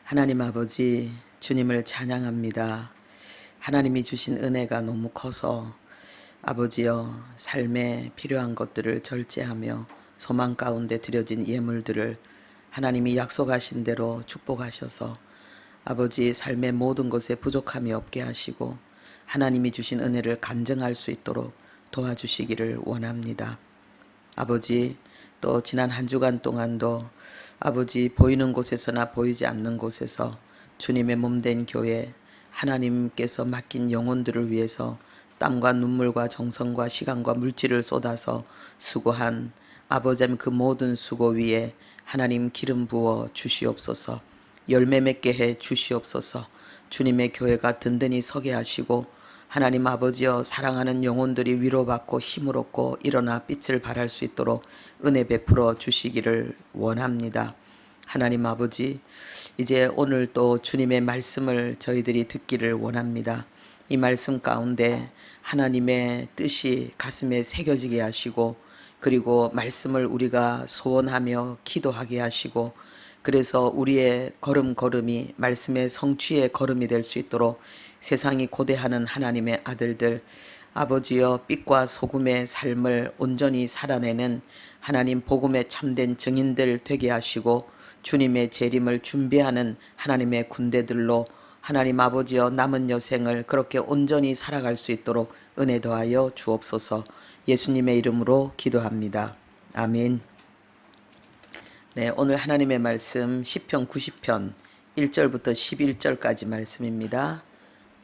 하나님 아버지, 주님을 찬양합니다. 하나님이 주신 은혜가 너무 커서 아버지여, 삶에 필요한 것들을 절제하며 소망 가운데 드려진 예물들을 하나님이 약속하신 대로 축복하셔서 아버지 삶의 모든 것에 부족함이 없게 하시고 하나님이 주신 은혜를 간증할 수 있도록 도와주시기를 원합니다. 아버지, 또 지난 한 주간 동안도 아버지 보이는 곳에서나 보이지 않는 곳에서 주님의 몸된 교회, 하나님께서 맡긴 영혼들을 위해서 땀과 눈물과 정성과 시간과 물질을 쏟아서 수고한 아버지 그 모든 수고 위에 하나님 기름 부어 주시옵소서. 열매 맺게 해 주시옵소서. 주님의 교회가 든든히 서게 하시고 하나님 아버지여, 사랑하는 영혼들이 위로받고 힘을 얻고 일어나 빛을 발할 수 있도록 은혜 베풀어 주시기를 원합니다. 하나님 아버지, 이제 오늘 또 주님의 말씀을 저희들이 듣기를 원합니다. 이 말씀 가운데 하나님의 뜻이 가슴에 새겨지게 하시고, 그리고 말씀을 우리가 소원하며 기도하게 하시고, 그래서 우리의 걸음걸음이 말씀의 성취의 걸음이 될 수 있도록 세상이 고대하는 하나님의 아들들, 아버지여, 빛과 소금의 삶을 온전히 살아내는 하나님 복음의 참된 증인들 되게 하시고, 주님의 재림을 준비하는 하나님의 군대들로 하나님 아버지여, 남은 여생을 그렇게 온전히 살아갈 수 있도록 은혜 더하여 주옵소서. 예수님의 이름으로 기도합니다. 아멘. 네, 오늘 하나님의 말씀 시편 90편 1절부터 11절까지 말씀입니다.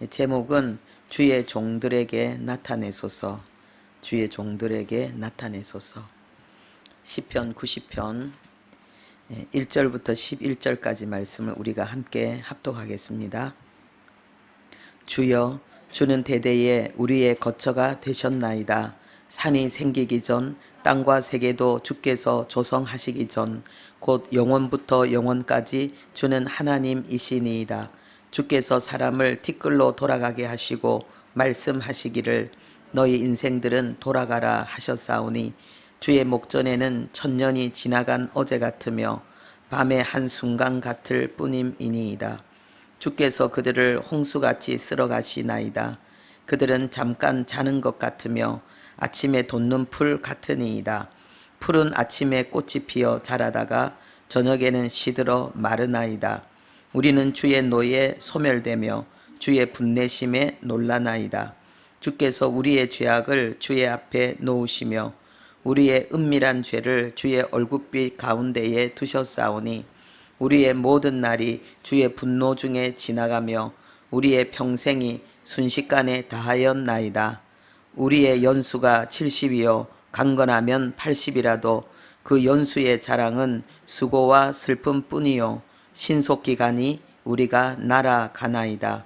제목은 주의 종들에게 나타내소서. 주의 종들에게 나타내소서. 시편 90편 1절부터 11절까지 말씀을 우리가 함께 합독하겠습니다. 주여, 주는 대대에 우리의 거처가 되셨나이다. 산이 생기기 전, 땅과 세계도 주께서 조성하시기 전, 곧 영원부터 영원까지 주는 하나님이시니이다. 주께서 사람을 티끌로 돌아가게 하시고 말씀하시기를 너희 인생들은 돌아가라 하셨사오니, 주의 목전에는 천년이 지나간 어제 같으며 밤의 한순간 같을 뿐임이니이다. 주께서 그들을 홍수같이 쓸어가시나이다. 그들은 잠깐 자는 것 같으며 아침에 돋는 풀 같으니이다. 풀은 아침에 꽃이 피어 자라다가 저녁에는 시들어 마르나이다. 우리는 주의 노에 소멸되며 주의 분내심에 놀라나이다. 주께서 우리의 죄악을 주의 앞에 놓으시며 우리의 은밀한 죄를 주의 얼굴빛 가운데에 두셨사오니, 우리의 모든 날이 주의 분노 중에 지나가며 우리의 평생이 순식간에 다하였나이다. 우리의 연수가 70이요 강건하면 80이라도 그 연수의 자랑은 수고와 슬픔뿐이요 신속히 가니 우리가 날아가나이다.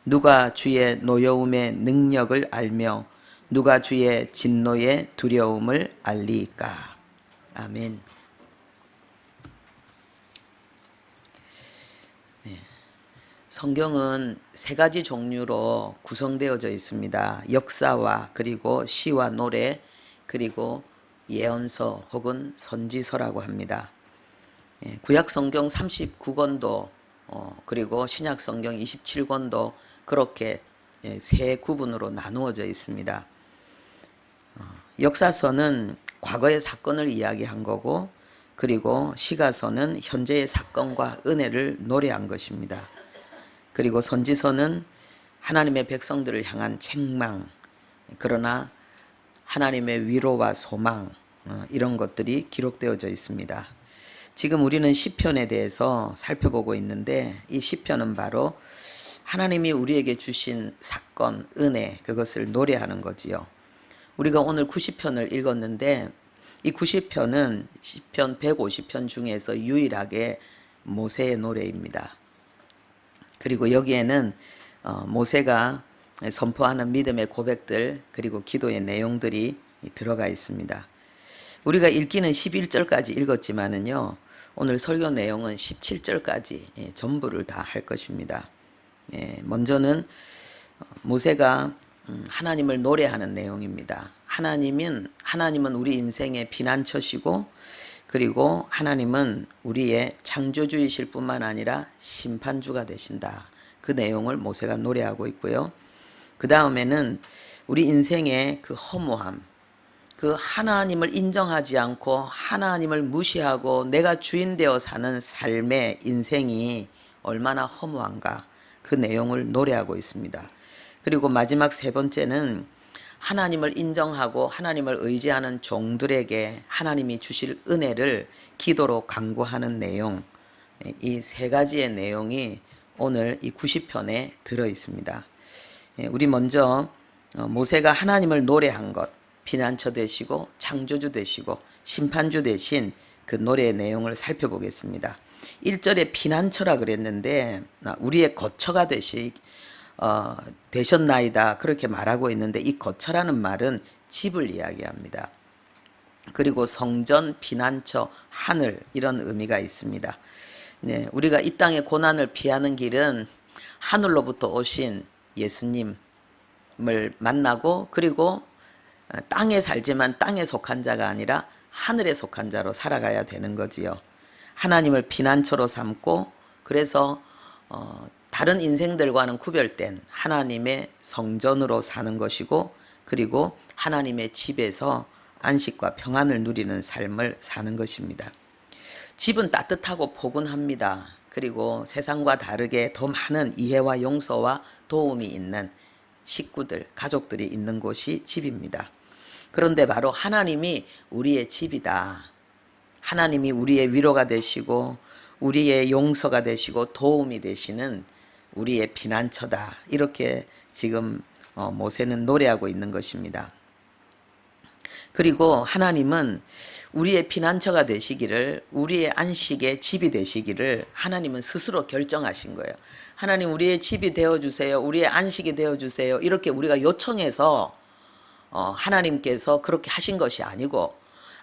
누가 주의 노여움의 능력을 알며 누가 주의 진노의 두려움을 알리까. 아멘. 성경은 세 가지 종류로 구성되어져 있습니다. 역사와 그리고 시와 노래, 그리고 예언서 혹은 선지서라고 합니다. 구약 성경 39권도 그리고 신약 성경 27권도 그렇게 세 구분으로 나누어져 있습니다. 역사서는 과거의 사건을 이야기한 거고, 그리고 시가서는 현재의 사건과 은혜를 노래한 것입니다. 그리고 선지서는 하나님의 백성들을 향한 책망, 그러나 하나님의 위로와 소망, 이런 것들이 기록되어져 있습니다. 지금 우리는 시편에 대해서 살펴보고 있는데, 이 시편은 바로 하나님이 우리에게 주신 사건, 은혜, 그것을 노래하는 거지요. 우리가 오늘 90편을 읽었는데, 이 90편은 시편 150편 중에서 유일하게 모세의 노래입니다. 그리고 여기에는 모세가 선포하는 믿음의 고백들, 그리고 기도의 내용들이 들어가 있습니다. 우리가 읽기는 11절까지 읽었지만은요, 오늘 설교 내용은 17절까지 전부를 다 할 것입니다. 먼저는 모세가 하나님을 노래하는 내용입니다. 하나님은 우리 인생의 피난처시고, 그리고 하나님은 우리의 창조주이실 뿐만 아니라 심판주가 되신다. 그 내용을 모세가 노래하고 있고요. 그 다음에는 우리 인생의 그 허무함, 그 하나님을 인정하지 않고 하나님을 무시하고 내가 주인 되어 사는 삶의 인생이 얼마나 허무한가, 그 내용을 노래하고 있습니다. 그리고 마지막 세 번째는 하나님을 인정하고 하나님을 의지하는 종들에게 하나님이 주실 은혜를 기도로 간구하는 내용, 이 세 가지의 내용이 오늘 이 90편에 들어 있습니다. 우리 먼저 모세가 하나님을 노래한 것, 피난처 되시고 창조주 되시고 심판주 되신 그 노래의 내용을 살펴보겠습니다. 1절에 피난처라 그랬는데 우리의 거처가 되셨나이다 그렇게 말하고 있는데, 이 거처라는 말은 집을 이야기합니다. 그리고 성전, 피난처, 하늘 이런 의미가 있습니다. 네, 우리가 이 땅의 고난을 피하는 길은 하늘로부터 오신 예수님을 만나고, 그리고 땅에 살지만 땅에 속한 자가 아니라 하늘에 속한 자로 살아가야 되는 거지요. 하나님을 피난처로 삼고, 그래서 다른 인생들과는 구별된 하나님의 성전으로 사는 것이고, 그리고 하나님의 집에서 안식과 평안을 누리는 삶을 사는 것입니다. 집은 따뜻하고 포근합니다. 그리고 세상과 다르게 더 많은 이해와 용서와 도움이 있는 식구들, 가족들이 있는 곳이 집입니다. 그런데 바로 하나님이 우리의 집이다. 하나님이 우리의 위로가 되시고 우리의 용서가 되시고 도움이 되시는 우리의 피난처다. 이렇게 지금 모세는 노래하고 있는 것입니다. 그리고 하나님은 우리의 피난처가 되시기를, 우리의 안식의 집이 되시기를 하나님은 스스로 결정하신 거예요. 하나님 우리의 집이 되어주세요. 우리의 안식이 되어주세요. 이렇게 우리가 요청해서 하나님께서 그렇게 하신 것이 아니고,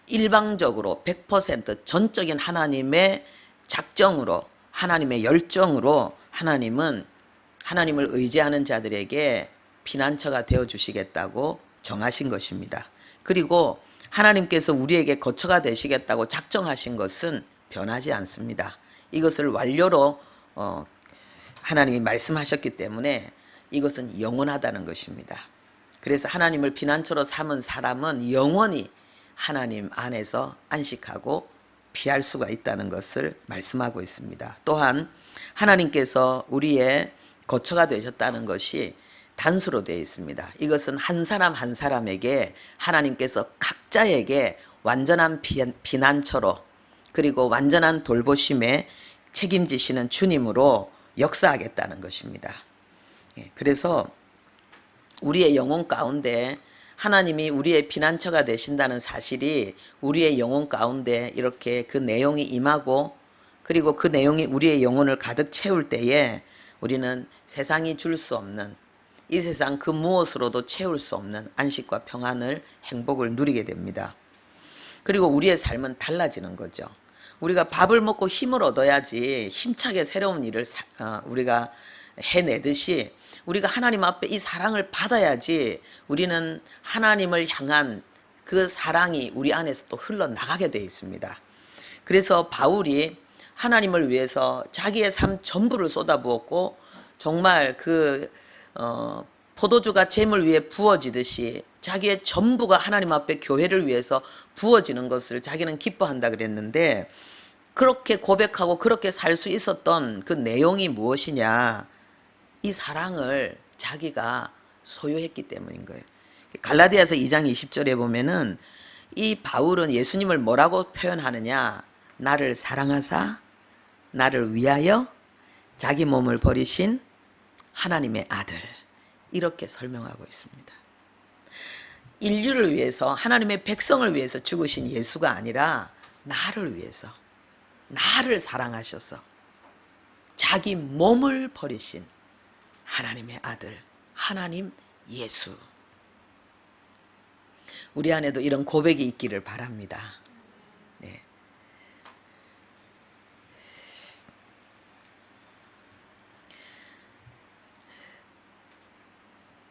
일방적으로 100% 전적인 하나님의 작정으로, 하나님의 열정으로 하나님은 하나님을 의지하는 자들에게 피난처가 되어주시겠다고 정하신 것입니다. 그리고 하나님께서 우리에게 거처가 되시겠다고 작정하신 것은 변하지 않습니다. 이것을 완료로 하나님이 말씀하셨기 때문에 이것은 영원하다는 것입니다. 그래서 하나님을 피난처로 삼은 사람은 영원히 하나님 안에서 안식하고 피할 수가 있다는 것을 말씀하고 있습니다. 또한 하나님께서 우리의 거처가 되셨다는 것이 단수로 되어 있습니다. 이것은 한 사람 한 사람에게 하나님께서 각자에게 완전한 피난처로, 그리고 완전한 돌보심에 책임지시는 주님으로 역사하겠다는 것입니다. 그래서 우리의 영혼 가운데 하나님이 우리의 피난처가 되신다는 사실이 우리의 영혼 가운데 이렇게 그 내용이 임하고, 그리고 그 내용이 우리의 영혼을 가득 채울 때에 우리는 세상이 줄 수 없는, 이 세상 그 무엇으로도 채울 수 없는 안식과 평안을, 행복을 누리게 됩니다. 그리고 우리의 삶은 달라지는 거죠. 우리가 밥을 먹고 힘을 얻어야지 힘차게 새로운 일을 우리가 해내듯이, 우리가 하나님 앞에 이 사랑을 받아야지 우리는 하나님을 향한 그 사랑이 우리 안에서 또 흘러나가게 되어 있습니다. 그래서 바울이 하나님을 위해서 자기의 삶 전부를 쏟아부었고, 정말 포도주가 잼을 위해 부어지듯이 자기의 전부가 하나님 앞에 교회를 위해서 부어지는 것을 자기는 기뻐한다 그랬는데, 그렇게 고백하고 그렇게 살 수 있었던 그 내용이 무엇이냐, 이 사랑을 자기가 소유했기 때문인 거예요. 갈라디아서 2장 20절에 보면은 이 바울은 예수님을 뭐라고 표현하느냐, 나를 사랑하사 나를 위하여 자기 몸을 버리신 하나님의 아들, 이렇게 설명하고 있습니다. 인류를 위해서, 하나님의 백성을 위해서 죽으신 예수가 아니라 나를 위해서, 나를 사랑하셔서 자기 몸을 버리신 하나님의 아들, 하나님 예수. 우리 안에도 이런 고백이 있기를 바랍니다. 네.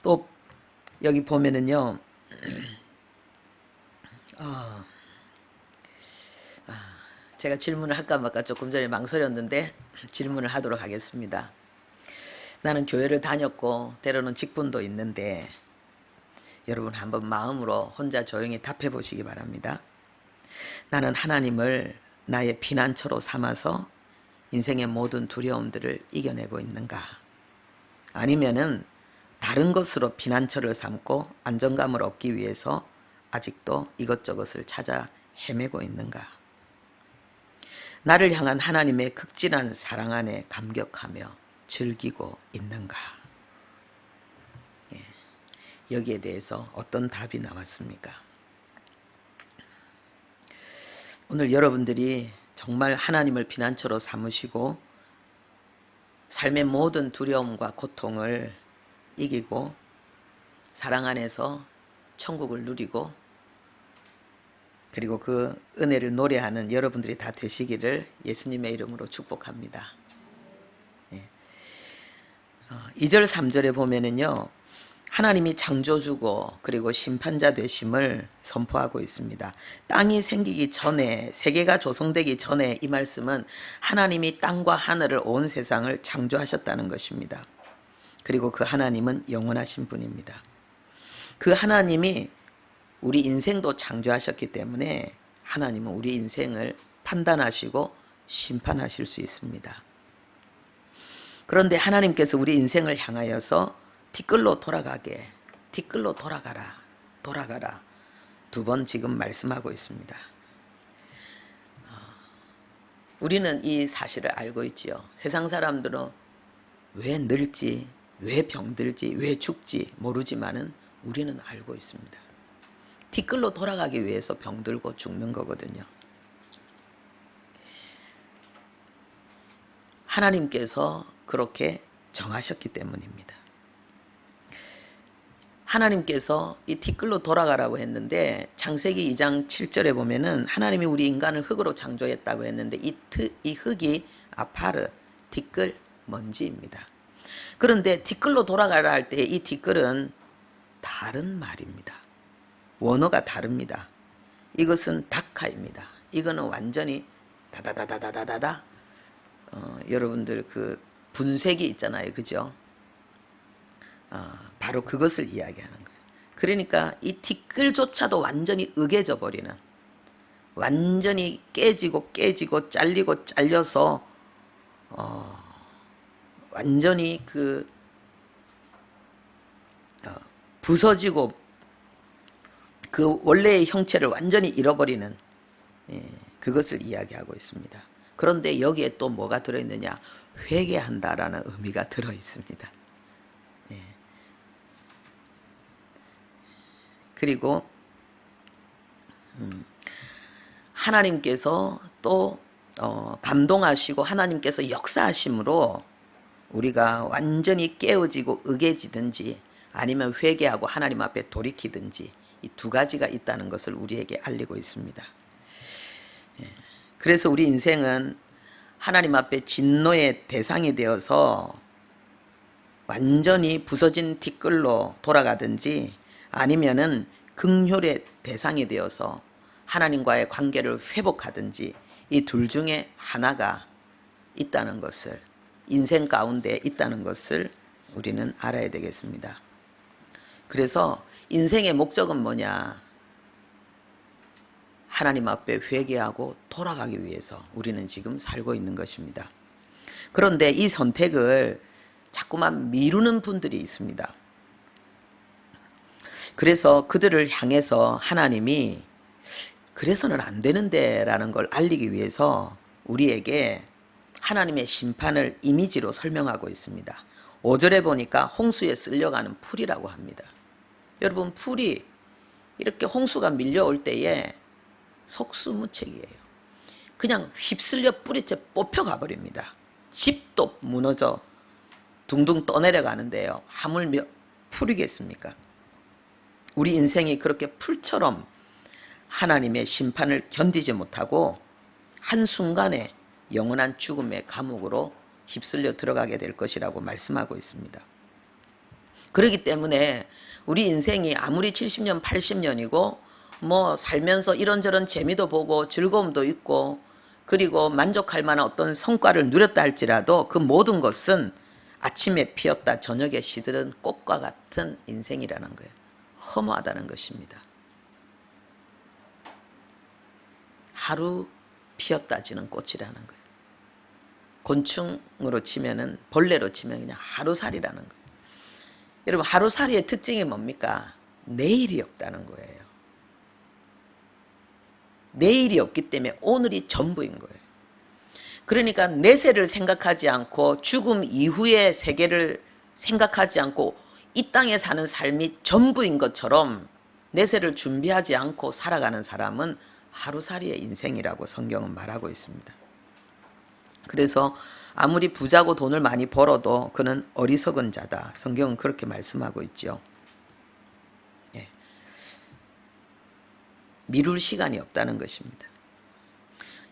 또 여기 보면은요, 제가 질문을 할까 말까 조금 전에 망설였는데 질문을 하도록 하겠습니다. 나는 교회를 다녔고 때로는 직분도 있는데 여러분 한번 마음으로 혼자 조용히 답해 보시기 바랍니다. 나는 하나님을 나의 피난처로 삼아서 인생의 모든 두려움들을 이겨내고 있는가? 아니면은 다른 것으로 피난처를 삼고 안정감을 얻기 위해서 아직도 이것저것을 찾아 헤매고 있는가? 나를 향한 하나님의 극진한 사랑 안에 감격하며 즐기고 있는가? 여기에 대해서 어떤 답이 나왔습니까? 오늘 여러분들이 정말 하나님을 피난처로 삼으시고 삶의 모든 두려움과 고통을 이기고 사랑 안에서 천국을 누리고 그리고 그 은혜를 노래하는 여러분들이 다 되시기를 예수님의 이름으로 축복합니다. 2절 3절에 보면은요, 하나님이 창조주고 그리고 심판자 되심을 선포하고 있습니다. 땅이 생기기 전에, 세계가 조성되기 전에 이 말씀은 하나님이 땅과 하늘을 온 세상을 창조하셨다는 것입니다. 그리고 그 하나님은 영원하신 분입니다. 그 하나님이 우리 인생도 창조하셨기 때문에 하나님은 우리 인생을 판단하시고 심판하실 수 있습니다. 그런데 하나님께서 우리 인생을 향하여서 티끌로 돌아가라 두 번 지금 말씀하고 있습니다. 우리는 이 사실을 알고 있지요. 세상 사람들은 왜 늙지, 왜 병들지, 왜 죽지 모르지만은 우리는 알고 있습니다. 티끌로 돌아가기 위해서 병들고 죽는 거거든요. 하나님께서 그렇게 정하셨기 때문입니다. 하나님께서 이 티끌로 돌아가라고 했는데 창세기 2장 7절에 보면은 하나님이 우리 인간을 흙으로 창조했다고 했는데 이 흙이 아파르, 티끌, 먼지입니다. 그런데 티끌로 돌아가라 할 때 이 티끌은 다른 말입니다. 원어가 다릅니다. 이것은 다카입니다. 이거는 완전히 다다다다다다다 여러분들 그 분쇄기 있잖아요. 그죠? 바로 그것을 이야기하는 거예요. 그러니까 이 티끌조차도 완전히 으개져 버리는, 완전히 깨지고 잘리고 잘려서 완전히 부서지고 그 원래의 형체를 완전히 잃어버리는 그것을 이야기하고 있습니다. 그런데 여기에 또 뭐가 들어있느냐? 회개한다라는 의미가 들어있습니다. 그리고 하나님께서 또 감동하시고 하나님께서 역사하심으로 우리가 완전히 깨어지고 으개지든지 아니면 회개하고 하나님 앞에 돌이키든지 이 두 가지가 있다는 것을 우리에게 알리고 있습니다. 그래서 우리 인생은 하나님 앞에 진노의 대상이 되어서 완전히 부서진 티끌로 돌아가든지 아니면은 긍휼의 대상이 되어서 하나님과의 관계를 회복하든지 이 둘 중에 하나가 있다는 것을, 인생 가운데 있다는 것을 우리는 알아야 되겠습니다. 그래서 인생의 목적은 뭐냐? 하나님 앞에 회개하고 돌아가기 위해서 우리는 지금 살고 있는 것입니다. 그런데 이 선택을 자꾸만 미루는 분들이 있습니다. 그래서 그들을 향해서 하나님이 그래서는 안 되는데 라는 걸 알리기 위해서 우리에게 하나님의 심판을 이미지로 설명하고 있습니다. 5절에 보니까 홍수에 쓸려가는 풀이라고 합니다. 여러분, 풀이 이렇게 홍수가 밀려올 때에 속수무책이에요. 그냥 휩쓸려 뿌리째 뽑혀가 버립니다. 집도 무너져 둥둥 떠내려가는데요. 하물며 풀이겠습니까? 우리 인생이 그렇게 풀처럼 하나님의 심판을 견디지 못하고 한순간에 영원한 죽음의 감옥으로 휩쓸려 들어가게 될 것이라고 말씀하고 있습니다. 그렇기 때문에 우리 인생이 아무리 70년, 80년이고 뭐 살면서 이런저런 재미도 보고 즐거움도 있고 그리고 만족할 만한 어떤 성과를 누렸다 할지라도 그 모든 것은 아침에 피었다 저녁에 시들은 꽃과 같은 인생이라는 거예요. 허무하다는 것입니다. 하루 피었다 지는 꽃이라는 거예요. 곤충으로 치면은, 벌레로 치면 그냥 하루살이라는 거예요. 여러분, 하루살이의 특징이 뭡니까? 내일이 없다는 거예요. 내일이 없기 때문에 오늘이 전부인 거예요. 그러니까 내세를 생각하지 않고 죽음 이후의 세계를 생각하지 않고 이 땅에 사는 삶이 전부인 것처럼 내세를 준비하지 않고 살아가는 사람은 하루살이의 인생이라고 성경은 말하고 있습니다. 그래서 아무리 부자고 돈을 많이 벌어도 그는 어리석은 자다. 성경은 그렇게 말씀하고 있죠. 예. 미룰 시간이 없다는 것입니다.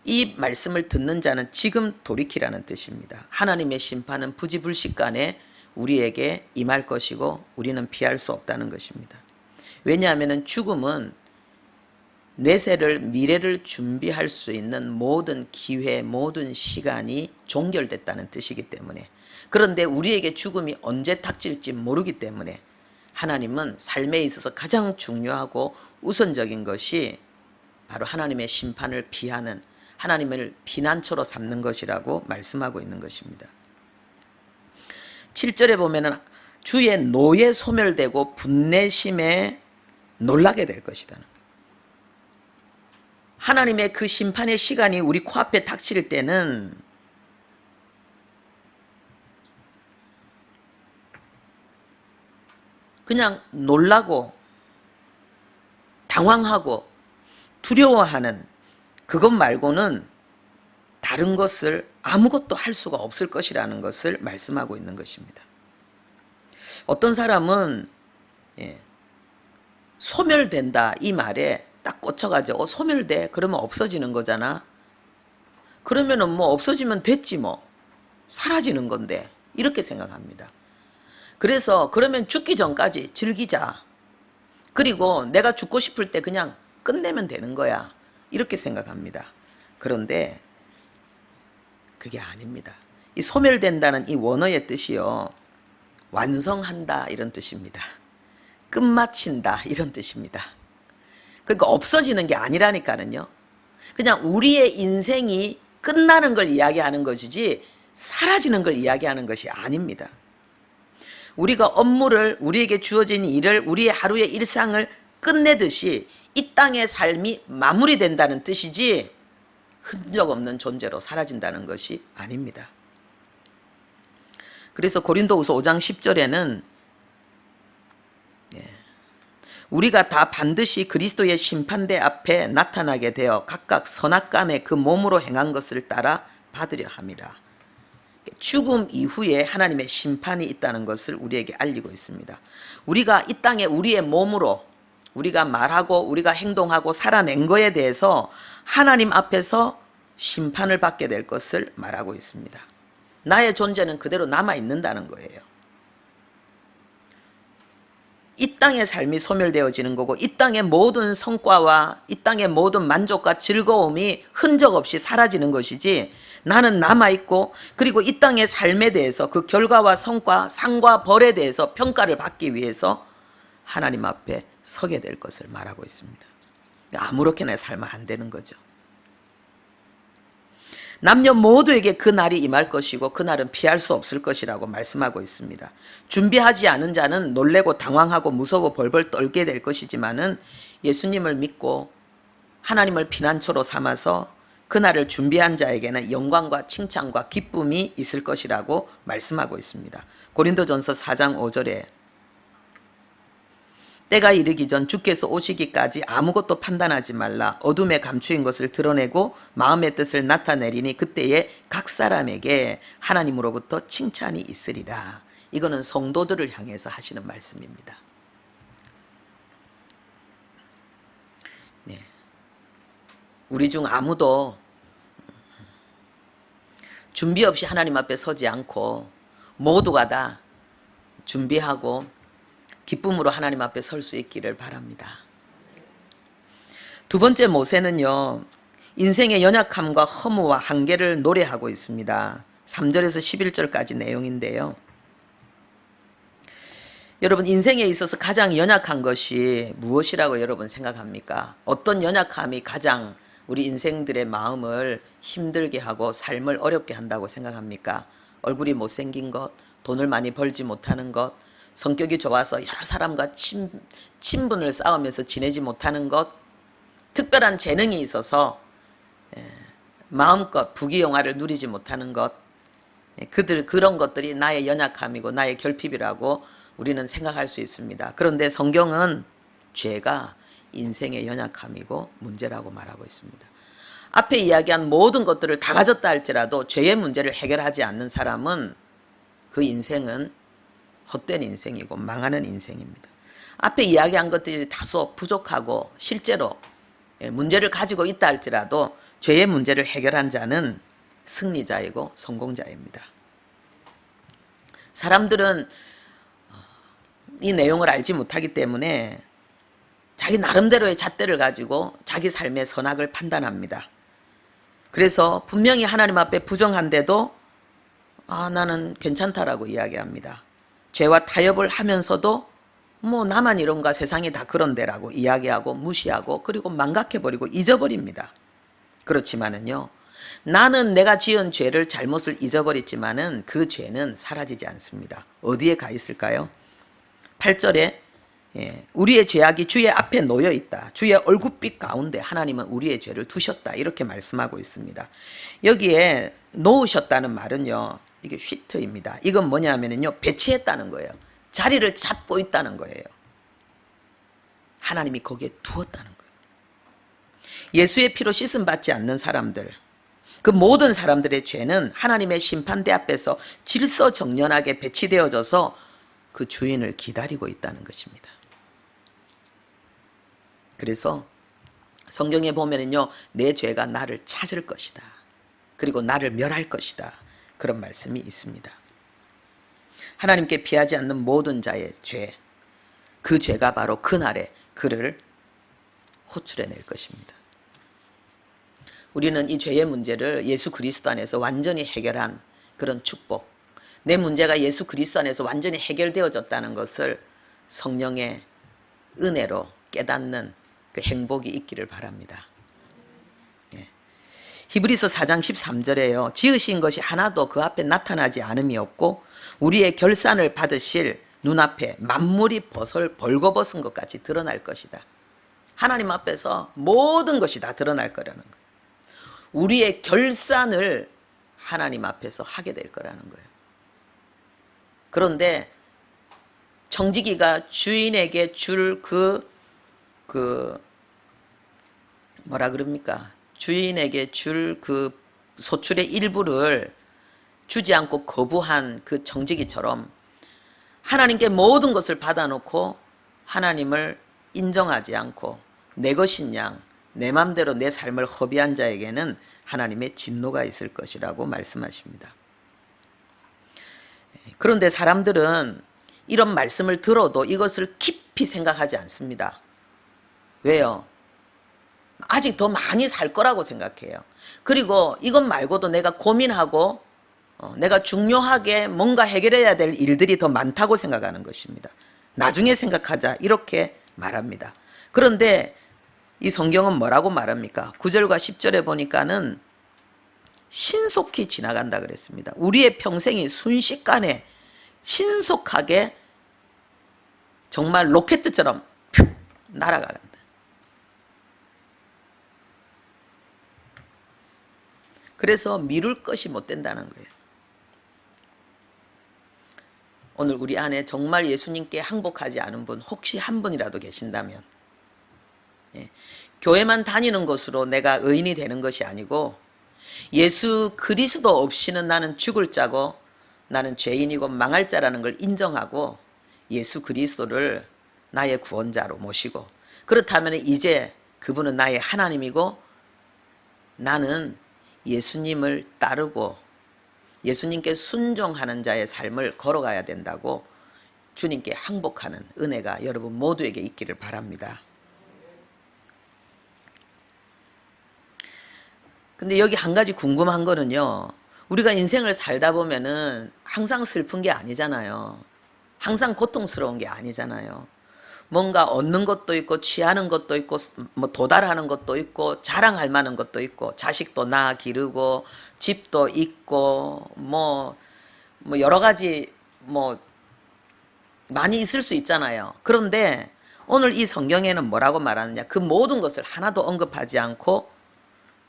이 말씀을 듣는 자는 지금 돌이키라는 뜻입니다. 하나님의 심판은 부지불식간에 우리에게 임할 것이고 우리는 피할 수 없다는 것입니다. 왜냐하면 죽음은 내세를, 미래를 준비할 수 있는 모든 기회, 모든 시간이 종결됐다는 뜻이기 때문에, 그런데 우리에게 죽음이 언제 닥칠지 모르기 때문에 하나님은 삶에 있어서 가장 중요하고 우선적인 것이 바로 하나님의 심판을 피하는, 하나님을 피난처로 삼는 것이라고 말씀하고 있는 것입니다. 7절에 보면은 주의 노에 소멸되고 분내심에 놀라게 될 것이다. 하나님의 그 심판의 시간이 우리 코앞에 닥칠 때는 그냥 놀라고 당황하고 두려워하는 그것 말고는 다른 것을 아무것도 할 수가 없을 것이라는 것을 말씀하고 있는 것입니다. 어떤 사람은 소멸된다 이 말에 딱 꽂혀가지고 소멸돼 그러면 없어지는 거잖아. 그러면은 뭐 없어지면 됐지 뭐, 사라지는 건데, 이렇게 생각합니다. 그래서 그러면 죽기 전까지 즐기자. 그리고 내가 죽고 싶을 때 그냥 끝내면 되는 거야, 이렇게 생각합니다. 그런데 그게 아닙니다. 이 소멸된다는 이 원어의 뜻이요, 완성한다 이런 뜻입니다. 끝마친다 이런 뜻입니다. 그러니까 없어지는 게 아니라니까는요. 그냥 우리의 인생이 끝나는 걸 이야기하는 것이지 사라지는 걸 이야기하는 것이 아닙니다. 우리가 업무를, 우리에게 주어진 일을, 우리의 하루의 일상을 끝내듯이 이 땅의 삶이 마무리된다는 뜻이지 흔적 없는 존재로 사라진다는 것이 아닙니다. 그래서 고린도후서 5장 10절에는 우리가 다 반드시 그리스도의 심판대 앞에 나타나게 되어 각각 선악간에 그 몸으로 행한 것을 따라 받으려 함이라. 죽음 이후에 하나님의 심판이 있다는 것을 우리에게 알리고 있습니다. 우리가 이 땅에 우리의 몸으로 우리가 말하고 우리가 행동하고 살아낸 거에 대해서 하나님 앞에서 심판을 받게 될 것을 말하고 있습니다. 나의 존재는 그대로 남아있는다는 거예요. 이 땅의 삶이 소멸되어지는 거고, 이 땅의 모든 성과와 이 땅의 모든 만족과 즐거움이 흔적 없이 사라지는 것이지, 나는 남아있고, 그리고 이 땅의 삶에 대해서 그 결과와 성과, 상과 벌에 대해서 평가를 받기 위해서 하나님 앞에 서게 될 것을 말하고 있습니다. 아무렇게나 살면 안 되는 거죠. 남녀 모두에게 그 날이 임할 것이고 그 날은 피할 수 없을 것이라고 말씀하고 있습니다. 준비하지 않은 자는 놀래고 당황하고 무서워 벌벌 떨게 될 것이지만은 예수님을 믿고 하나님을 피난처로 삼아서 그 날을 준비한 자에게는 영광과 칭찬과 기쁨이 있을 것이라고 말씀하고 있습니다. 고린도전서 4장 5절에 때가 이르기 전 주께서 오시기까지 아무것도 판단하지 말라. 어둠에 감추인 것을 드러내고 마음의 뜻을 나타내리니 그때에 각 사람에게 하나님으로부터 칭찬이 있으리라. 이거는 성도들을 향해서 하시는 말씀입니다. 네. 우리 중 아무도 준비 없이 하나님 앞에 서지 않고 모두가 다 준비하고 기쁨으로 하나님 앞에 설 수 있기를 바랍니다. 두 번째 모세는요, 인생의 연약함과 허무와 한계를 노래하고 있습니다. 3절에서 11절까지 내용인데요. 여러분, 인생에 있어서 가장 연약한 것이 무엇이라고 여러분 생각합니까? 어떤 연약함이 가장 우리 인생들의 마음을 힘들게 하고 삶을 어렵게 한다고 생각합니까? 얼굴이 못생긴 것, 돈을 많이 벌지 못하는 것, 성격이 좋아서 여러 사람과 친분을 쌓으면서 지내지 못하는 것, 특별한 재능이 있어서 마음껏 부귀영화를 누리지 못하는 것, 그런 것들이 나의 연약함이고 나의 결핍이라고 우리는 생각할 수 있습니다. 그런데 성경은 죄가 인생의 연약함이고 문제라고 말하고 있습니다. 앞에 이야기한 모든 것들을 다 가졌다 할지라도 죄의 문제를 해결하지 않는 사람은 그 인생은 헛된 인생이고 망하는 인생입니다. 앞에 이야기한 것들이 다소 부족하고 실제로 문제를 가지고 있다 할지라도 죄의 문제를 해결한 자는 승리자이고 성공자입니다. 사람들은 이 내용을 알지 못하기 때문에 자기 나름대로의 잣대를 가지고 자기 삶의 선악을 판단합니다. 그래서 분명히 하나님 앞에 부정한데도 나는 괜찮다라고 이야기합니다. 죄와 타협을 하면서도 뭐 나만 이런가, 세상이 다 그런데라고 이야기하고 무시하고 그리고 망각해버리고 잊어버립니다. 그렇지만은요, 나는 내가 지은 죄를, 잘못을 잊어버렸지만은 그 죄는 사라지지 않습니다. 어디에 가 있을까요? 8절에 우리의 죄악이 주의 앞에 놓여 있다. 주의 얼굴빛 가운데 하나님은 우리의 죄를 두셨다. 이렇게 말씀하고 있습니다. 여기에 놓으셨다는 말은요, 이게 쉬트입니다. 이건 뭐냐면요, 배치했다는 거예요. 자리를 잡고 있다는 거예요. 하나님이 거기에 두었다는 거예요. 예수의 피로 씻음 받지 않는 사람들, 그 모든 사람들의 죄는 하나님의 심판대 앞에서 질서정연하게 배치되어져서 그 주인을 기다리고 있다는 것입니다. 그래서 성경에 보면은요, 내 죄가 나를 찾을 것이다. 그리고 나를 멸할 것이다. 그런 말씀이 있습니다. 하나님께 피하지 않는 모든 자의 죄, 그 죄가 바로 그날에 그를 호출해낼 것입니다. 우리는 이 죄의 문제를 예수 그리스도 안에서 완전히 해결한 그런 축복, 내 문제가 예수 그리스도 안에서 완전히 해결되어졌다는 것을 성령의 은혜로 깨닫는 그 행복이 있기를 바랍니다. 히브리서 4장 13절에요. 지으신 것이 하나도 그 앞에 나타나지 않음이 없고 우리의 결산을 받으실 눈앞에 만물이 벌거벗은 것 같이 드러날 것이다. 하나님 앞에서 모든 것이 다 드러날 거라는 거예요. 우리의 결산을 하나님 앞에서 하게 될 거라는 거예요. 그런데 청지기가 주인에게 줄 뭐라 그럽니까? 주인에게 줄 그 소출의 일부를 주지 않고 거부한 그 청지기처럼 하나님께 모든 것을 받아놓고 하나님을 인정하지 않고 내 것인 양, 내 맘대로 내 삶을 허비한 자에게는 하나님의 진노가 있을 것이라고 말씀하십니다. 그런데 사람들은 이런 말씀을 들어도 이것을 깊이 생각하지 않습니다. 왜요? 아직 더 많이 살 거라고 생각해요. 그리고 이것 말고도 내가 고민하고 내가 중요하게 뭔가 해결해야 될 일들이 더 많다고 생각하는 것입니다. 나중에 생각하자 이렇게 말합니다. 그런데 이 성경은 뭐라고 말합니까? 9절과 10절에 보니까는 신속히 지나간다 그랬습니다. 우리의 평생이 순식간에 신속하게 정말 로켓처럼 날아간다. 그래서 미룰 것이 못 된다는 거예요. 오늘 우리 안에 정말 예수님께 항복하지 않은 분 혹시 한 분이라도 계신다면, 교회만 다니는 것으로 내가 의인이 되는 것이 아니고 예수 그리스도 없이는 나는 죽을 자고 나는 죄인이고 망할 자라는 걸 인정하고 예수 그리스도를 나의 구원자로 모시고, 그렇다면 이제 그분은 나의 하나님이고 나는 예수님을 따르고 예수님께 순종하는 자의 삶을 걸어가야 된다고 주님께 항복하는 은혜가 여러분 모두에게 있기를 바랍니다. 근데 여기 한 가지 궁금한 거는요. 우리가 인생을 살다 보면은 항상 슬픈 게 아니잖아요. 항상 고통스러운 게 아니잖아요. 뭔가 얻는 것도 있고 취하는 것도 있고 뭐 도달하는 것도 있고 자랑할 만한 것도 있고 자식도 낳아 기르고 집도 있고 뭐 여러 가지 뭐 많이 있을 수 있잖아요. 그런데 오늘 이 성경에는 뭐라고 말하느냐? 그 모든 것을 하나도 언급하지 않고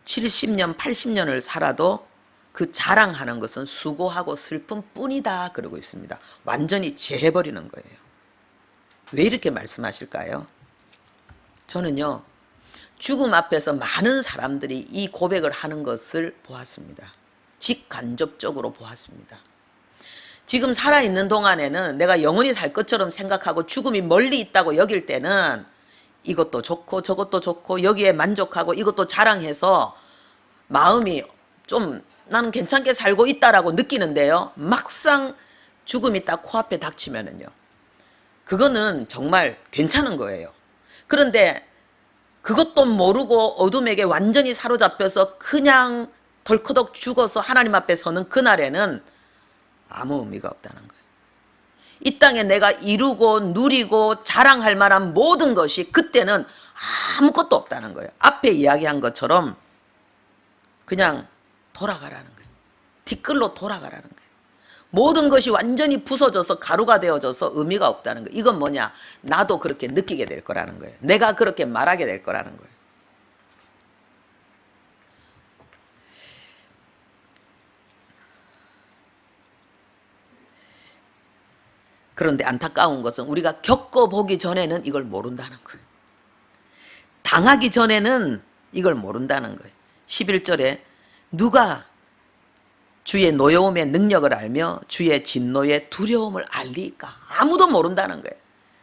70년, 80년을 살아도 그 자랑하는 것은 수고하고 슬픔 뿐이다 그러고 있습니다. 완전히 제해버리는 거예요. 왜 이렇게 말씀하실까요? 저는요, 죽음 앞에서 많은 사람들이 이 고백을 하는 것을 보았습니다. 직간접적으로 보았습니다. 지금 살아있는 동안에는 내가 영원히 살 것처럼 생각하고 죽음이 멀리 있다고 여길 때는 이것도 좋고 저것도 좋고 여기에 만족하고 이것도 자랑해서 마음이 좀 나는 괜찮게 살고 있다라고 느끼는데요. 막상 죽음이 딱 코앞에 닥치면은요. 그거는 정말 괜찮은 거예요. 그런데 그것도 모르고 어둠에게 완전히 사로잡혀서 그냥 덜커덕 죽어서 하나님 앞에 서는 그날에는 아무 의미가 없다는 거예요. 이 땅에 내가 이루고 누리고 자랑할 만한 모든 것이 그때는 아무것도 없다는 거예요. 앞에 이야기한 것처럼 그냥 돌아가라는 거예요. 뒷글로 돌아가라는 거예요. 모든 것이 완전히 부서져서 가루가 되어져서 의미가 없다는 거예요. 이건 뭐냐? 나도 그렇게 느끼게 될 거라는 거예요. 내가 그렇게 말하게 될 거라는 거예요. 그런데 안타까운 것은 우리가 겪어보기 전에는 이걸 모른다는 거예요. 당하기 전에는 이걸 모른다는 거예요. 11절에 누가 주의 노여움의 능력을 알며 주의 진노의 두려움을 알리까? 아무도 모른다는 거예요.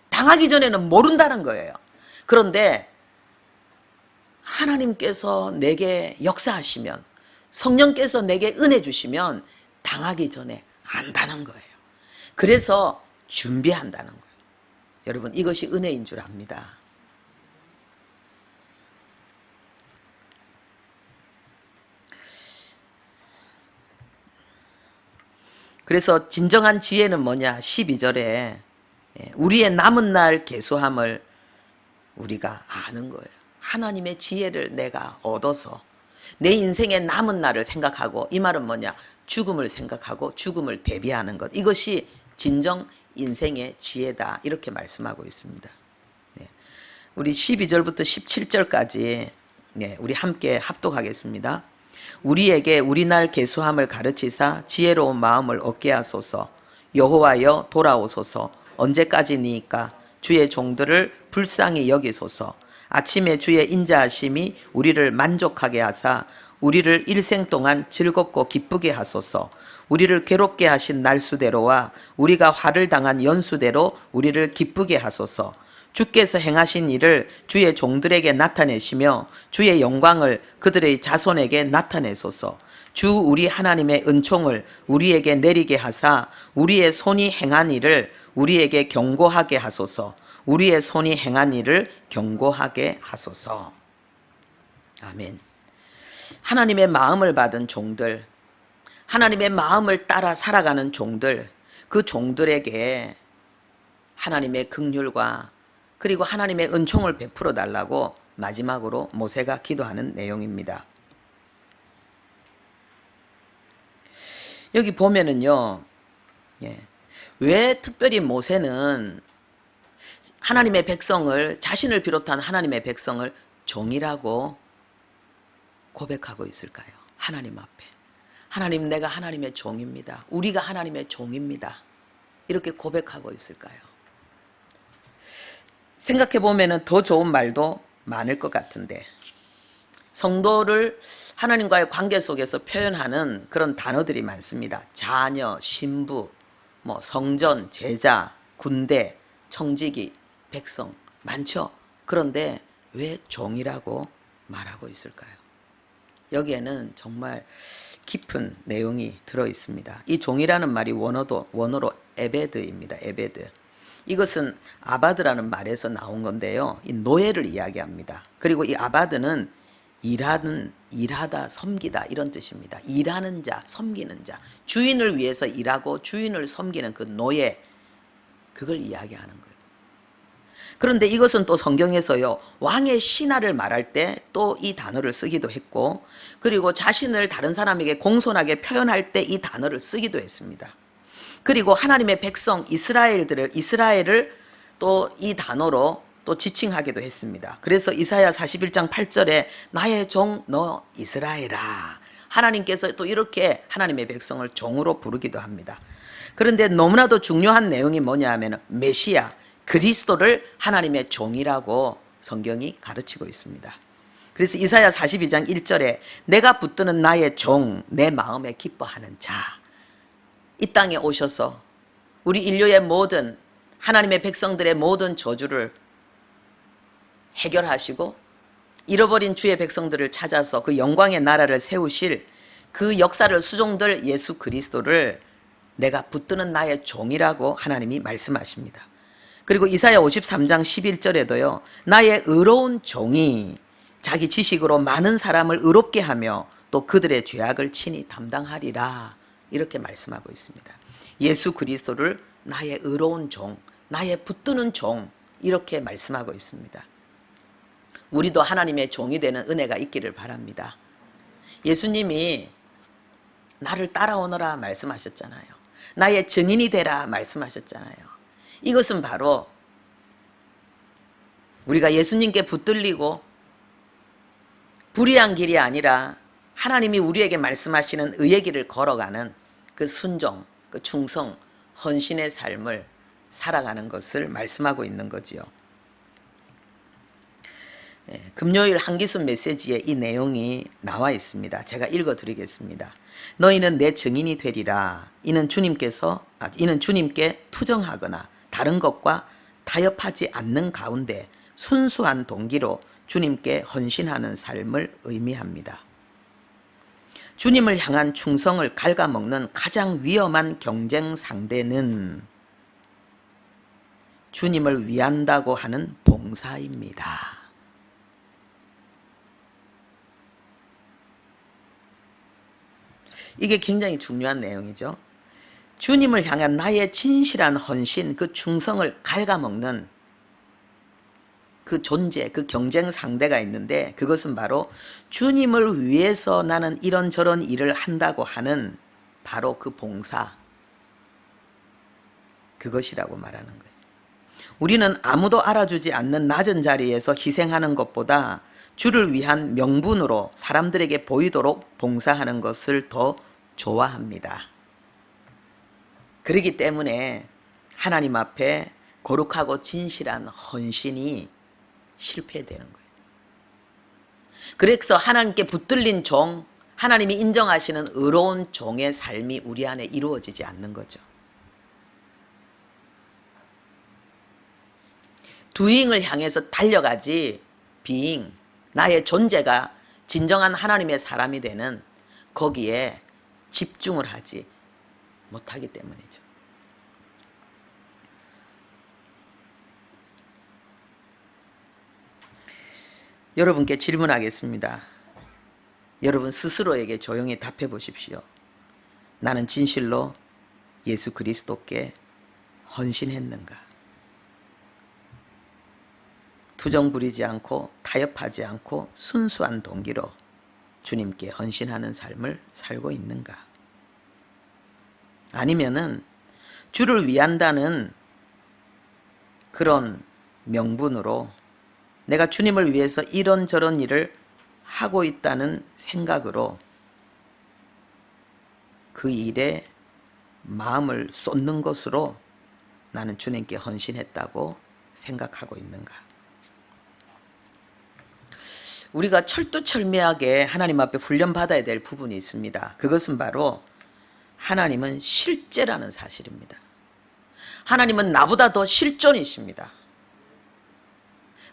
당하기 전에는 모른다는 거예요. 그런데 하나님께서 내게 역사하시면, 성령께서 내게 은혜 주시면 당하기 전에 안다는 거예요. 그래서 준비한다는 거예요. 여러분, 이것이 은혜인 줄 압니다. 그래서 진정한 지혜는 뭐냐? 12절에 우리의 남은 날 계수함을 우리가 아는 거예요. 하나님의 지혜를 내가 얻어서 내 인생의 남은 날을 생각하고, 이 말은 뭐냐? 죽음을 생각하고 죽음을 대비하는 것. 이것이 진정 인생의 지혜다. 이렇게 말씀하고 있습니다. 우리 12절부터 17절까지 우리 함께 합독하겠습니다. 우리에게 우리 날 계수함을 가르치사 지혜로운 마음을 얻게 하소서. 여호와여 돌아오소서. 언제까지니까 주의 종들을 불쌍히 여기소서. 아침에 주의 인자하심이 우리를 만족하게 하사 우리를 일생 동안 즐겁고 기쁘게 하소서. 우리를 괴롭게 하신 날수대로와 우리가 화를 당한 연수대로 우리를 기쁘게 하소서. 주께서 행하신 일을 주의 종들에게 나타내시며 주의 영광을 그들의 자손에게 나타내소서. 주 우리 하나님의 은총을 우리에게 내리게 하사 우리의 손이 행한 일을 우리에게 경고하게 하소서. 우리의 손이 행한 일을 경고하게 하소서. 아멘. 하나님의 마음을 받은 종들, 하나님의 마음을 따라 살아가는 종들, 그 종들에게 하나님의 긍휼과 그리고 하나님의 은총을 베풀어 달라고 마지막으로 모세가 기도하는 내용입니다. 여기 보면은요, 왜 특별히 모세는 하나님의 백성을, 자신을 비롯한 하나님의 백성을 종이라고 고백하고 있을까요? 하나님 앞에. 하나님, 내가 하나님의 종입니다. 우리가 하나님의 종입니다. 이렇게 고백하고 있을까요? 생각해 보면은 더 좋은 말도 많을 것 같은데, 성도를 하나님과의 관계 속에서 표현하는 그런 단어들이 많습니다. 자녀, 신부, 성전, 제자, 군대, 청지기, 백성, 많죠. 그런데 왜 종이라고 말하고 있을까요? 여기에는 정말 깊은 내용이 들어 있습니다. 이 종이라는 말이 원어로 에베드입니다. 에베드. 이것은 아바드라는 말에서 나온 건데요. 이 노예를 이야기합니다. 그리고 이 아바드는 일하다, 섬기다 이런 뜻입니다. 일하는 자, 섬기는 자, 주인을 위해서 일하고 주인을 섬기는 그 노예, 그걸 이야기하는 거예요. 그런데 이것은 또 성경에서요, 왕의 신하를 말할 때 또 이 단어를 쓰기도 했고, 그리고 자신을 다른 사람에게 공손하게 표현할 때 이 단어를 쓰기도 했습니다. 그리고 하나님의 백성 이스라엘을 또 이 단어로 또 지칭하기도 했습니다. 그래서 이사야 41장 8절에 나의 종 너 이스라엘아, 하나님께서 또 이렇게 하나님의 백성을 종으로 부르기도 합니다. 그런데 너무나도 중요한 내용이 뭐냐 하면 메시아, 그리스도를 하나님의 종이라고 성경이 가르치고 있습니다. 그래서 이사야 42장 1절에 내가 붙드는 나의 종, 내 마음에 기뻐하는 자, 이 땅에 오셔서 우리 인류의 모든 하나님의 백성들의 모든 저주를 해결하시고 잃어버린 주의 백성들을 찾아서 그 영광의 나라를 세우실 그 역사를 수종들 예수 그리스도를 내가 붙드는 나의 종이라고 하나님이 말씀하십니다. 그리고 이사야 53장 11절에도요. 나의 의로운 종이 자기 지식으로 많은 사람을 의롭게 하며 또 그들의 죄악을 친히 담당하리라, 이렇게 말씀하고 있습니다. 예수 그리스도를 나의 의로운 종, 나의 붙드는 종, 이렇게 말씀하고 있습니다. 우리도 하나님의 종이 되는 은혜가 있기를 바랍니다. 예수님이 나를 따라오너라 말씀하셨잖아요. 나의 증인이 되라 말씀하셨잖아요. 이것은 바로 우리가 예수님께 붙들리고 불의한 길이 아니라 하나님이 우리에게 말씀하시는 의의 길을 걸어가는 그 순종, 그 충성, 헌신의 삶을 살아가는 것을 말씀하고 있는 거지요. 금요일 한기순 메시지에 이 내용이 나와 있습니다. 제가 읽어드리겠습니다. 너희는 내 증인이 되리라. 이는 주님께 투정하거나 다른 것과 타협하지 않는 가운데 순수한 동기로 주님께 헌신하는 삶을 의미합니다. 주님을 향한 충성을 갉아먹는 가장 위험한 경쟁 상대는 주님을 위한다고 하는 봉사입니다. 이게 굉장히 중요한 내용이죠. 주님을 향한 나의 진실한 헌신, 그 충성을 갉아먹는 그 존재, 그 경쟁 상대가 있는데, 그것은 바로 주님을 위해서 나는 이런저런 일을 한다고 하는 바로 그 봉사, 그것이라고 말하는 거예요. 우리는 아무도 알아주지 않는 낮은 자리에서 희생하는 것보다 주를 위한 명분으로 사람들에게 보이도록 봉사하는 것을 더 좋아합니다. 그렇기 때문에 하나님 앞에 거룩하고 진실한 헌신이 실패되는 거예요. 그래서 하나님께 붙들린 종, 하나님이 인정하시는 의로운 종의 삶이 우리 안에 이루어지지 않는 거죠. doing을 향해서 달려가지 being, 나의 존재가 진정한 하나님의 사람이 되는 거기에 집중을 하지 못하기 때문이죠. 여러분께 질문하겠습니다. 여러분 스스로에게 조용히 답해 보십시오. 나는 진실로 예수 그리스도께 헌신했는가? 투정 부리지 않고 타협하지 않고 순수한 동기로 주님께 헌신하는 삶을 살고 있는가? 아니면은 주를 위한다는 그런 명분으로 내가 주님을 위해서 이런저런 일을 하고 있다는 생각으로 그 일에 마음을 쏟는 것으로 나는 주님께 헌신했다고 생각하고 있는가? 우리가 철두철미하게 하나님 앞에 훈련받아야 될 부분이 있습니다. 그것은 바로 하나님은 실제라는 사실입니다. 하나님은 나보다 더 실존이십니다.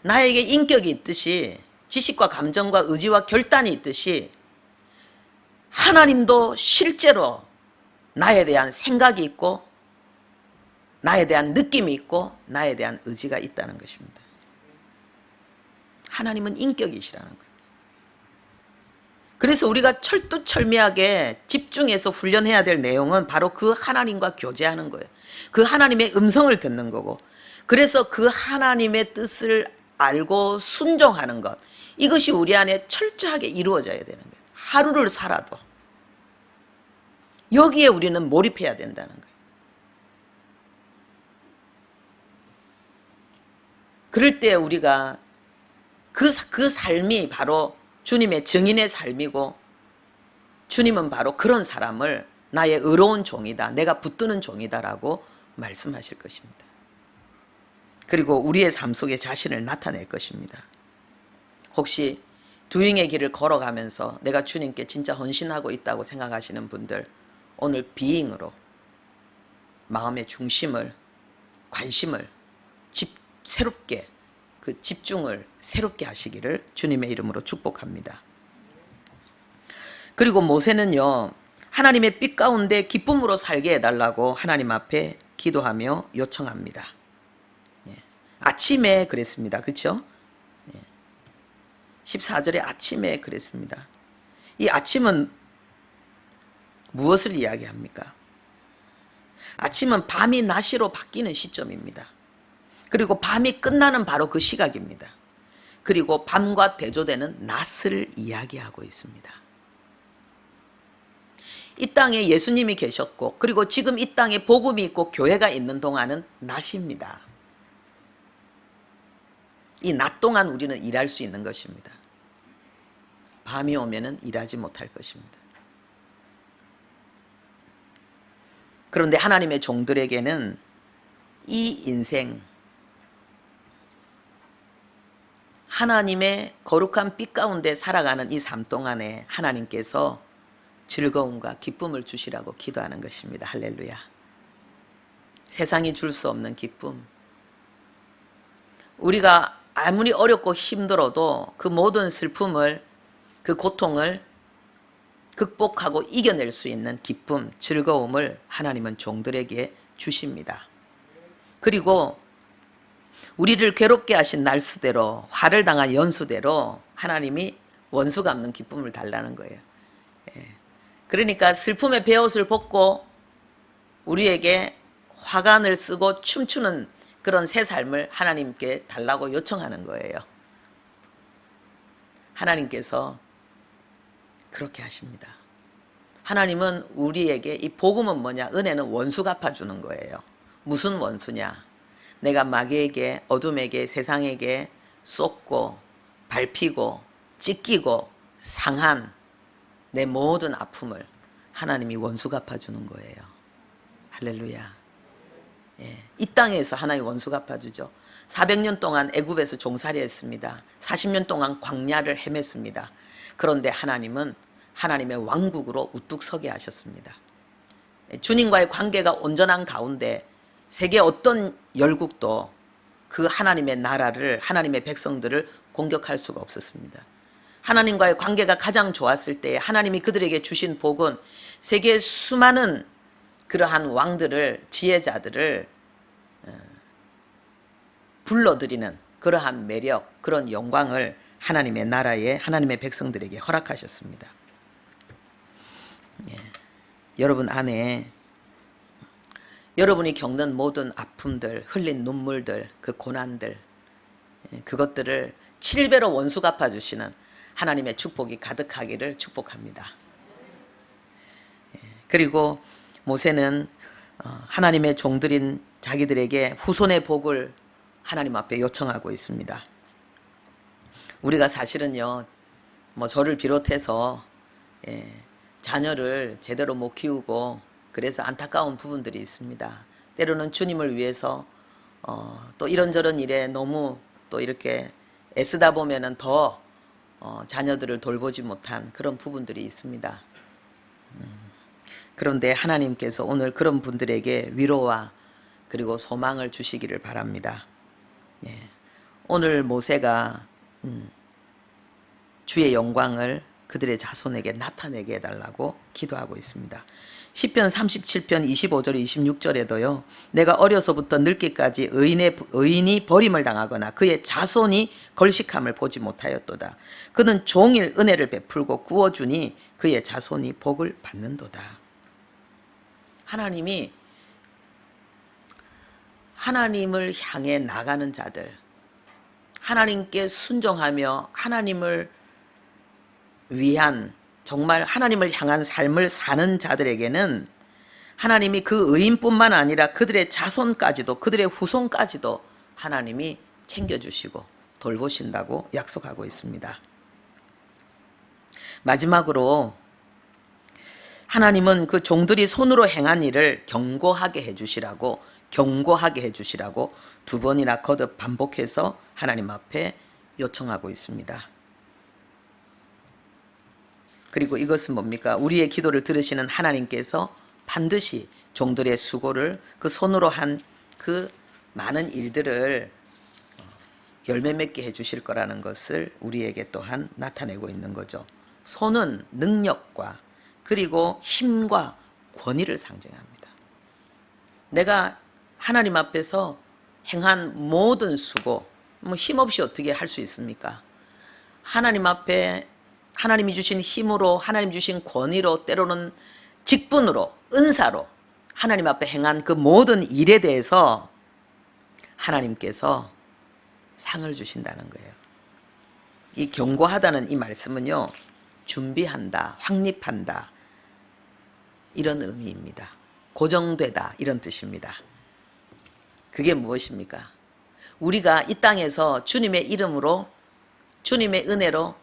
나에게 인격이 있듯이 지식과 감정과 의지와 결단이 있듯이 하나님도 실제로 나에 대한 생각이 있고 나에 대한 느낌이 있고 나에 대한 의지가 있다는 것입니다. 하나님은 인격이시라는 거예요. 그래서 우리가 철두철미하게 집중해서 훈련해야 될 내용은 바로 그 하나님과 교제하는 거예요. 그 하나님의 음성을 듣는 거고, 그래서 그 하나님의 뜻을 알고 순종하는 것, 이것이 우리 안에 철저하게 이루어져야 되는 거예요. 하루를 살아도 여기에 우리는 몰입해야 된다는 거예요. 그럴 때 우리가 그 삶이 바로 주님의 증인의 삶이고, 주님은 바로 그런 사람을 나의 의로운 종이다, 내가 붙드는 종이다라고 말씀하실 것입니다. 그리고 우리의 삶 속에 자신을 나타낼 것입니다. 혹시 두잉의 길을 걸어가면서 내가 주님께 진짜 헌신하고 있다고 생각하시는 분들, 오늘 비잉으로 마음의 중심을, 관심을 새롭게, 그 집중을 새롭게 하시기를 주님의 이름으로 축복합니다. 그리고 모세는요, 하나님의 빛 가운데 기쁨으로 살게 해달라고 하나님 앞에 기도하며 요청합니다. 아침에 그랬습니다. 그렇죠? 14절에 아침에 그랬습니다. 이 아침은 무엇을 이야기합니까? 아침은 밤이 낮이로 바뀌는 시점입니다. 그리고 밤이 끝나는 바로 그 시각입니다. 그리고 밤과 대조되는 낮을 이야기하고 있습니다. 이 땅에 예수님이 계셨고, 그리고 지금 이 땅에 복음이 있고 교회가 있는 동안은 낮입니다. 이 낮 동안 우리는 일할 수 있는 것입니다. 밤이 오면은 일하지 못할 것입니다. 그런데 하나님의 종들에게는 이 인생, 하나님의 거룩한 빛 가운데 살아가는 이 삶 동안에 하나님께서 즐거움과 기쁨을 주시라고 기도하는 것입니다. 할렐루야. 세상이 줄 수 없는 기쁨. 우리가 아무리 어렵고 힘들어도 그 모든 슬픔을, 그 고통을 극복하고 이겨낼 수 있는 기쁨, 즐거움을 하나님은 종들에게 주십니다. 그리고 우리를 괴롭게 하신 날수대로, 화를 당한 연수대로 하나님이 원수 갚는 기쁨을 달라는 거예요. 그러니까 슬픔의 베옷을 벗고 우리에게 화관을 쓰고 춤추는 그런 새 삶을 하나님께 달라고 요청하는 거예요. 하나님께서 그렇게 하십니다. 하나님은 우리에게, 이 복음은 뭐냐? 은혜는 원수 갚아주는 거예요. 무슨 원수냐? 내가 마귀에게, 어둠에게, 세상에게 쏟고 밟히고 찢기고 상한 내 모든 아픔을 하나님이 원수 갚아주는 거예요. 할렐루야. 이 땅에서 하나님이 원수 갚아주죠. 400년 동안 애굽에서 종살이했습니다. 40년 동안 광야를 헤맸습니다. 그런데 하나님은 하나님의 왕국으로 우뚝 서게 하셨습니다. 주님과의 관계가 온전한 가운데 세계 어떤 열국도 그 하나님의 나라를, 하나님의 백성들을 공격할 수가 없었습니다. 하나님과의 관계가 가장 좋았을 때 하나님이 그들에게 주신 복은 세계의 수많은 그러한 왕들을, 지혜자들을 불러들이는 그러한 매력, 그런 영광을 하나님의 나라에, 하나님의 백성들에게 허락하셨습니다. 여러분 안에 여러분이 겪는 모든 아픔들, 흘린 눈물들, 그 고난들, 그것들을 7배로 원수 갚아주시는 하나님의 축복이 가득하기를 축복합니다. 그리고 모세는 하나님의 종들인 자기들에게 후손의 복을 하나님 앞에 요청하고 있습니다. 우리가 사실은요, 저를 비롯해서 자녀를 제대로 못 키우고 그래서 안타까운 부분들이 있습니다. 때로는 주님을 위해서 또 이런저런 일에 너무 또 이렇게 애쓰다 보면은 더 자녀들을 돌보지 못한 그런 부분들이 있습니다. 그런데 하나님께서 오늘 그런 분들에게 위로와 그리고 소망을 주시기를 바랍니다. 오늘 모세가 주의 영광을 그들의 자손에게 나타내게 해달라고 기도하고 있습니다. 시편 37편 25절 26절에도요. 내가 어려서부터 늙기까지 의인이 버림을 당하거나 그의 자손이 걸식함을 보지 못하였도다. 그는 종일 은혜를 베풀고 구워주니 그의 자손이 복을 받는도다. 하나님을 향해 나가는 자들, 하나님께 순종하며 하나님을 위한 정말 하나님을 향한 삶을 사는 자들에게는 하나님이 그 의인뿐만 아니라 그들의 자손까지도 그들의 후손까지도 하나님이 챙겨주시고 돌보신다고 약속하고 있습니다. 마지막으로 하나님은 그 종들이 손으로 행한 일을 경고하게 해주시라고 두 번이나 거듭 반복해서 하나님 앞에 요청하고 있습니다. 그리고 이것은 뭡니까? 우리의 기도를 들으시는 하나님께서 반드시 종들의 수고를 그 손으로 한 그 많은 일들을 열매 맺게 해주실 거라는 것을 우리에게 또한 나타내고 있는 거죠. 손은 능력과 그리고 힘과 권위를 상징합니다. 내가 하나님 앞에서 행한 모든 수고, 힘없이 어떻게 할 수 있습니까? 하나님 앞에 하나님이 주신 힘으로, 하나님 주신 권위로, 때로는 직분으로, 은사로 하나님 앞에 행한 그 모든 일에 대해서 하나님께서 상을 주신다는 거예요. 이 경고하다는 이 말씀은요, 준비한다, 확립한다, 이런 의미입니다. 고정되다, 이런 뜻입니다. 그게 무엇입니까? 우리가 이 땅에서 주님의 이름으로, 주님의 은혜로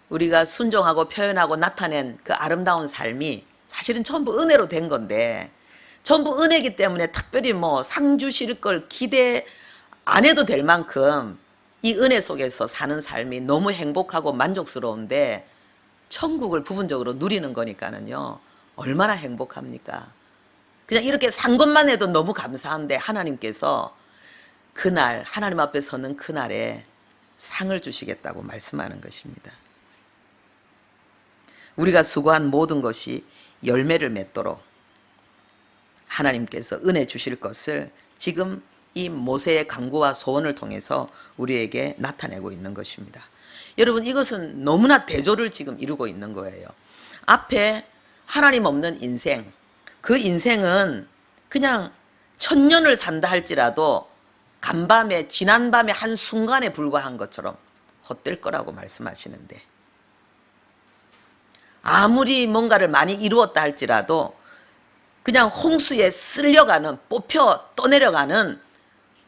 우리가 순종하고 표현하고 나타낸 그 아름다운 삶이 사실은 전부 은혜로 된 건데, 전부 은혜이기 때문에 특별히 상 주실 걸 기대 안 해도 될 만큼 이 은혜 속에서 사는 삶이 너무 행복하고 만족스러운데, 천국을 부분적으로 누리는 거니까는요, 얼마나 행복합니까? 그냥 이렇게 산 것만 해도 너무 감사한데 하나님께서 그날, 하나님 앞에 서는 그날에 상을 주시겠다고 말씀하는 것입니다. 우리가 수고한 모든 것이 열매를 맺도록 하나님께서 은혜 주실 것을 지금 이 모세의 간구와 소원을 통해서 우리에게 나타내고 있는 것입니다. 여러분, 이것은 너무나 대조를 지금 이루고 있는 거예요. 앞에 하나님 없는 인생, 그 인생은 그냥 1000년을 산다 할지라도 간밤에, 지난 밤의 한순간에 불과한 것처럼 헛될 거라고 말씀하시는데, 아무리 뭔가를 많이 이루었다 할지라도 그냥 홍수에 쓸려가는, 뽑혀 떠내려가는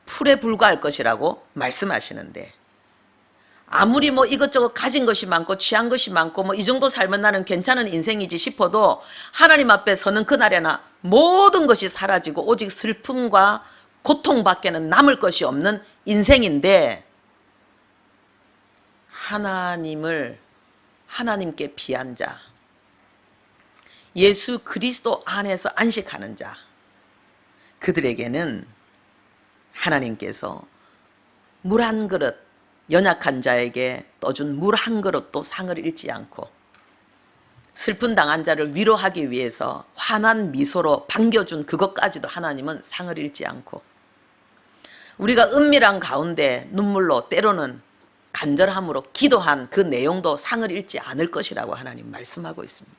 풀에 불과할 것이라고 말씀하시는데, 아무리 이것저것 가진 것이 많고 취한 것이 많고 이 정도 살면 나는 괜찮은 인생이지 싶어도 하나님 앞에 서는 그날에나 모든 것이 사라지고 오직 슬픔과 고통밖에는 남을 것이 없는 인생인데, 하나님께 비한 자, 예수 그리스도 안에서 안식하는 자, 그들에게는 하나님께서 물 한 그릇, 연약한 자에게 떠준 물 한 그릇도 상을 잃지 않고, 슬픈 당한 자를 위로하기 위해서 환한 미소로 반겨준 그것까지도 하나님은 상을 잃지 않고, 우리가 은밀한 가운데 눈물로 때로는 간절함으로 기도한 그 내용도 상을 잃지 않을 것이라고 하나님 말씀하고 있습니다.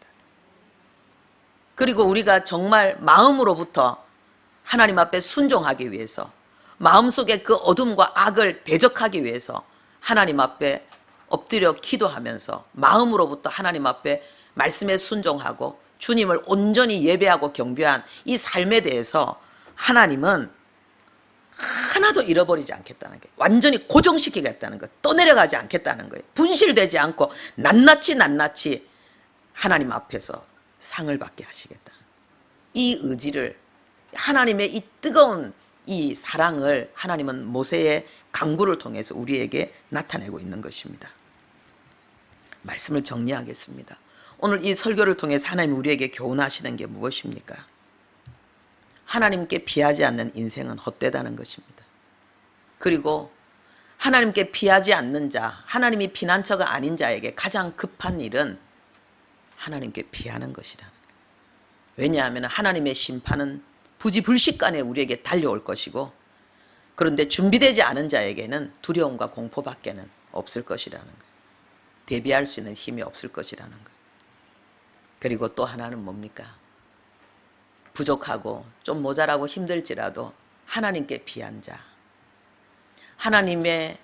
그리고 우리가 정말 마음으로부터 하나님 앞에 순종하기 위해서, 마음속에 그 어둠과 악을 대적하기 위해서 하나님 앞에 엎드려 기도하면서 마음으로부터 하나님 앞에 말씀에 순종하고 주님을 온전히 예배하고 경배한 이 삶에 대해서 하나님은 하나도 잃어버리지 않겠다는 거예요. 완전히 고정시키겠다는 거예요. 떠내려가지 않겠다는 거예요. 분실되지 않고 낱낱이 하나님 앞에서 상을 받게 하시겠다. 이 의지를, 하나님의 이 뜨거운 이 사랑을 하나님은 모세의 간구를 통해서 우리에게 나타내고 있는 것입니다. 말씀을 정리하겠습니다. 오늘 이 설교를 통해서 하나님 우리에게 교훈하시는 게 무엇입니까? 하나님께 비하지 않는 인생은 헛되다는 것입니다. 그리고 하나님께 피하지 않는 자, 하나님이 피난처가 아닌 자에게 가장 급한 일은 하나님께 피하는 것이라는 거예요. 왜냐하면 하나님의 심판은 부지불식간에 우리에게 달려올 것이고, 그런데 준비되지 않은 자에게는 두려움과 공포밖에는 없을 것이라는 거예요. 대비할 수 있는 힘이 없을 것이라는 거예요. 그리고 또 하나는 뭡니까? 부족하고 좀 모자라고 힘들지라도 하나님께 피한 자, 하나님의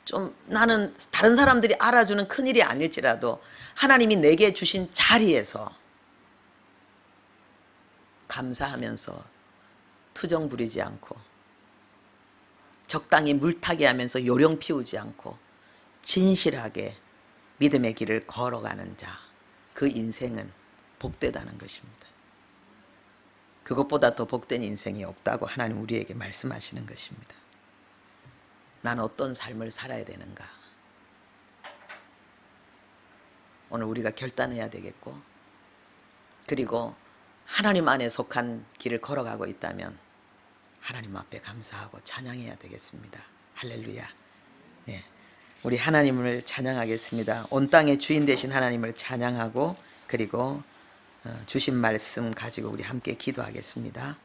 좀 나는 다른 사람들이 알아주는 큰일이 아닐지라도 하나님이 내게 주신 자리에서 감사하면서 투정 부리지 않고 적당히 물타기 하면서 요령 피우지 않고 진실하게 믿음의 길을 걸어가는 자, 그 인생은 복되다는 것입니다. 그것보다 더 복된 인생이 없다고 하나님 우리에게 말씀하시는 것입니다. 나는 어떤 삶을 살아야 되는가? 오늘 우리가 결단해야 되겠고, 그리고 하나님 안에 속한 길을 걸어가고 있다면 하나님 앞에 감사하고 찬양해야 되겠습니다. 할렐루야. 네, 우리 하나님을 찬양하겠습니다. 온 땅의 주인 되신 하나님을 찬양하고, 그리고 주신 말씀 가지고 우리 함께 기도하겠습니다.